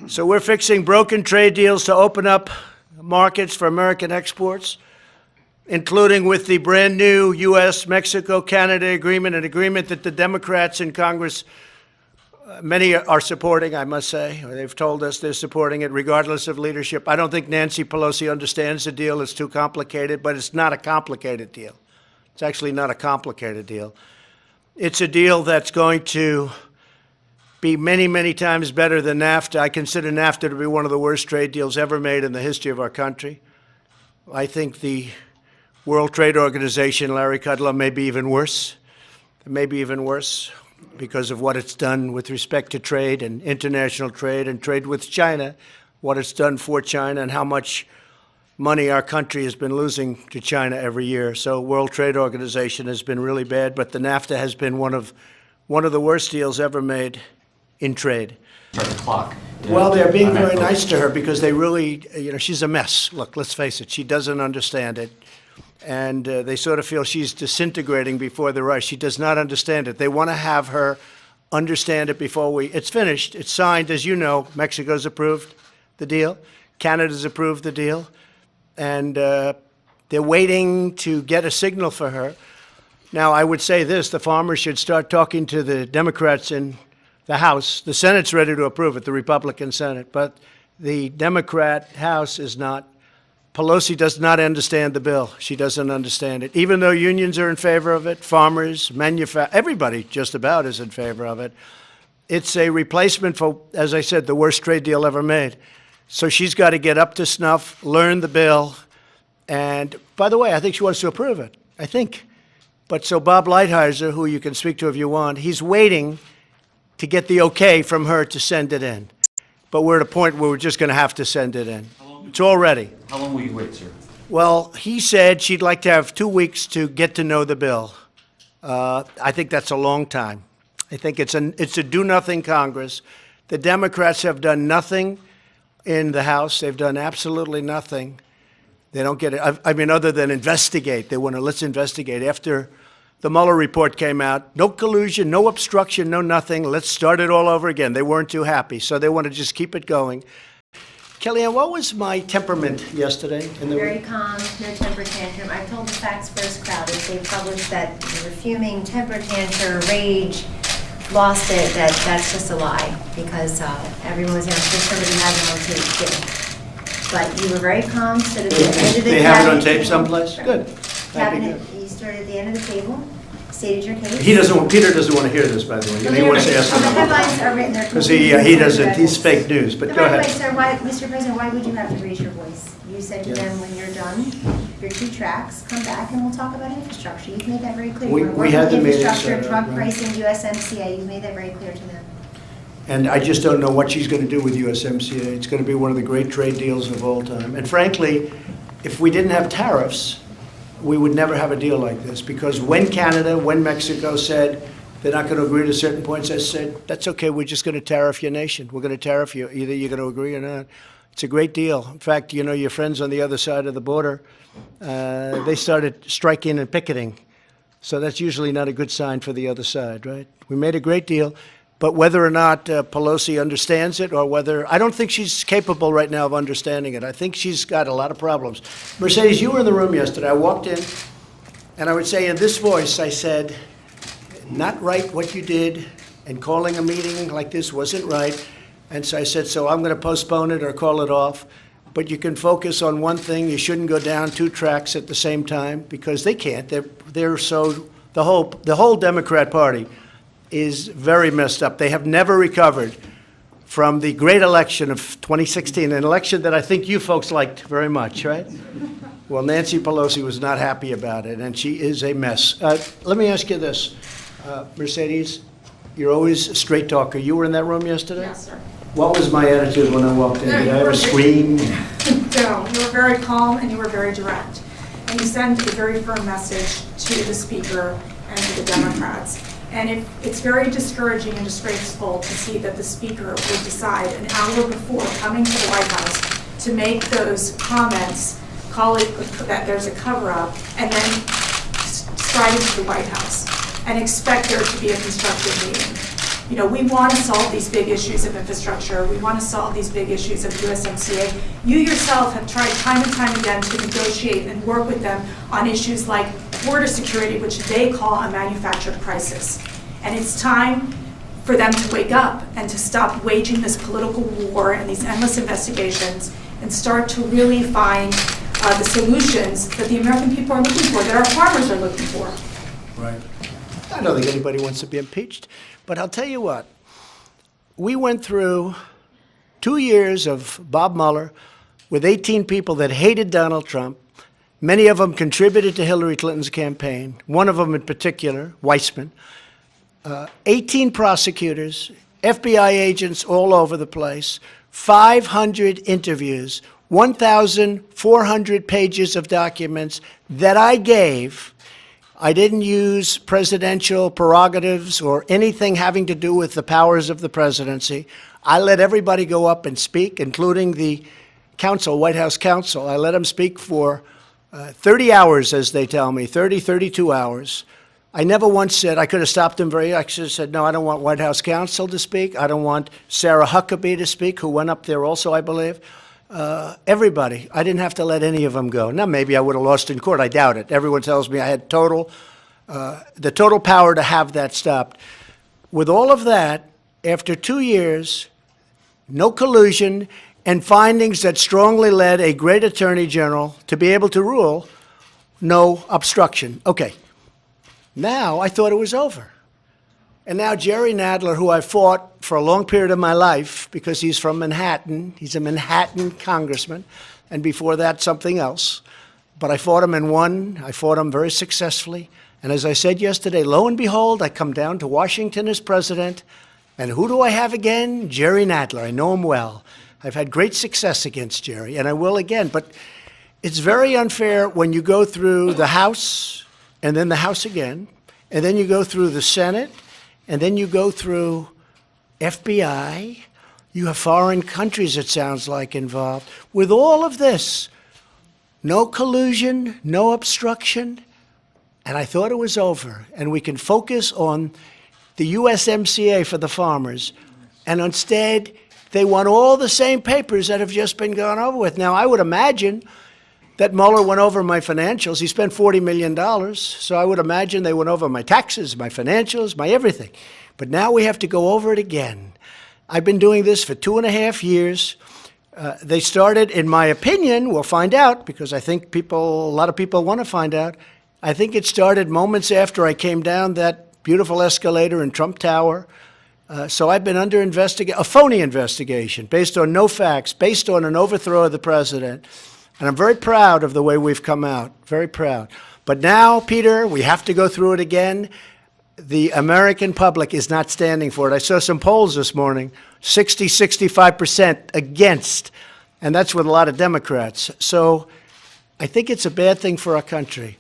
So we're fixing broken trade deals to open up markets for American exports, including with the brand new US-Mexico-Canada agreement, an agreement that the Democrats in Congress, many are supporting, I must say. They've told us they're supporting it regardless of leadership. I don't think Nancy Pelosi understands the deal. It's too complicated, but it's not a complicated deal. It's actually not a complicated deal. It's a deal that's going to be many, many times better than NAFTA. I consider NAFTA to be one of the worst trade deals ever made in the history of our country. I think the World Trade Organization, Larry Kudlow, may be even worse. Maybe even worse because of what it's done with respect to trade and international trade and trade with China, what it's done for China and how much money our country has been losing to China every year. So World Trade Organization has been really bad, but the NAFTA has been one of the worst deals ever made in trade. Start the clock. Well, they're being very nice to her because they really, she's a mess. Look, let's face it, she doesn't understand it. And they sort of feel she's disintegrating before the rush. She does not understand it. They want to have her understand it before it's finished. It's signed. As you know, Mexico's approved the deal. Canada's approved the deal. And they're waiting to get a signal for her. Now, I would say this, the farmers should start talking to the Democrats in the House. The Senate's ready to approve it, the Republican Senate, but the Democrat House is not. Pelosi does not understand the bill. She doesn't understand it. Even though unions are in favor of it, farmers, everybody just about is in favor of it. It's a replacement for, as I said, the worst trade deal ever made. So she's got to get up to snuff, learn the bill, and by the way, I think she wants to approve it. I think. But so Bob Lighthizer, who you can speak to if you want, he's waiting to get the okay from her to send it in. But we're at a point where we're just going to have to send it in. It's all ready. How long will you wait, sir? Well, he said she'd like to have 2 weeks to get to know the bill. I think that's a long time. I think it's a do-nothing Congress. The Democrats have done nothing in the House. They've done absolutely nothing. They don't get it. I mean, other than investigate. They want to, let's investigate. After the Mueller report came out, no collusion, no obstruction, no nothing. Let's start it all over again. They weren't too happy, so they want to just keep it going. Kellyanne, what was my temperament yesterday? Very calm, no temper tantrum. I told the Facts First crowd as they published that you were fuming, temper tantrum, rage, lost it, that's just a lie because everyone was somebody had it on tape too. But you were very calm, stood at the end of the cabinet. They have it on tape someplace? Good. Cabinet, you stood at the end of the table, stated your case. Peter doesn't want to hear this, by the way. He wants to ask the headlines are written there. Because he doesn't, he's fake news, but go ahead. Sir, Mr. President, why would you have to raise your voice? You said to them, when you're done, your 2 tracks, come back and we'll talk about infrastructure. You've made that very clear. We had the meetings. Infrastructure, drug pricing, USMCA, you've made that very clear to them. And I just don't know what she's going to do with USMCA. It's going to be one of the great trade deals of all time. And frankly, if we didn't have tariffs, we would never have a deal like this. Because when Mexico said they're not going to agree to certain points, I said, that's okay, we're just going to tariff your nation. We're going to tariff you. Either you're going to agree or not. It's a great deal. In fact, you know, your friends on the other side of the border, they started striking and picketing. So that's usually not a good sign for the other side, right? We made a great deal. But whether or not Pelosi understands it or whether, I don't think she's capable right now of understanding it. I think she's got a lot of problems. Mercedes, you were in the room yesterday. I walked in, and I would say in this voice, I said, not right what you did, and calling a meeting like this wasn't right. And so I said, so I'm going to postpone it or call it off. But you can focus on one thing. You shouldn't go down 2 tracks at the same time because they can't. They're so, the whole Democrat Party is very messed up. They have never recovered from the great election of 2016, an election that I think you folks liked very much, right? Well, Nancy Pelosi was not happy about it, and she is a mess. Let me ask you this, Mercedes, you're always a straight talker. You were in that room yesterday? Yes, sir. What was my attitude when I walked in? Did I ever scream? No, you were very calm and you were very direct. And you sent a very firm message to the Speaker and to the Democrats. And it's very discouraging and disgraceful to see that the Speaker would decide an hour before coming to the White House to make those comments, call it that there's a cover-up, and then stride into the White House and expect there to be a constructive meeting. You know, we want to solve these big issues of infrastructure. We want to solve these big issues of USMCA. You yourself have tried time and time again to negotiate and work with them on issues like border security, which they call a manufactured crisis. And it's time for them to wake up and to stop waging this political war and these endless investigations and start to really find the solutions that the American people are looking for, that our farmers are looking for. Right. I don't think anybody wants to be impeached, but I'll tell you what. We went through 2 years of Bob Mueller with 18 people that hated Donald Trump. Many of them contributed to Hillary Clinton's campaign, one of them in particular, Weissman. 18 prosecutors, FBI agents all over the place, 500 interviews, 1,400 pages of documents that I gave. I didn't use presidential prerogatives or anything having to do with the powers of the presidency. I let everybody go up and speak, including the counsel, White House counsel. I let them speak for 30 hours, as they tell me, 32 hours. I never once said, I could have stopped them I should have said, no, I don't want White House counsel to speak. I don't want Sarah Huckabee to speak, who went up there also, I believe. Everybody. I didn't have to let any of them go. Now, maybe I would have lost in court. I doubt it. Everyone tells me I had the total power to have that stopped. With all of that, after 2 years, no collusion, and findings that strongly led a great attorney general to be able to rule no obstruction. Okay. Now I thought it was over. And now Jerry Nadler, who I fought for a long period of my life because he's from Manhattan, he's a Manhattan congressman, and before that something else. But I fought him and won. I fought him very successfully. And as I said yesterday, lo and behold, I come down to Washington as president. And who do I have again? Jerry Nadler. I know him well. I've had great success against Jerry, and I will again. But it's very unfair when you go through the House, and then the House again, and then you go through the Senate, and then you go through FBI. You have foreign countries, it sounds like, involved. With all of this, no collusion, no obstruction, and I thought it was over. And we can focus on the USMCA for the farmers. And instead, they want all the same papers that have just been gone over with. Now, I would imagine that Mueller went over my financials. He spent $40 million, so I would imagine they went over my taxes, my financials, my everything. But now we have to go over it again. I've been doing this for 2.5 years. They started, in my opinion, we'll find out, because I think a lot of people want to find out. I think it started moments after I came down that beautiful escalator in Trump Tower. So I've been under a phony investigation, based on no facts, based on an overthrow of the president. And I'm very proud of the way we've come out, very proud. But now, Peter, we have to go through it again. The American public is not standing for it. I saw some polls this morning, 65% against, and that's with a lot of Democrats. So I think it's a bad thing for our country.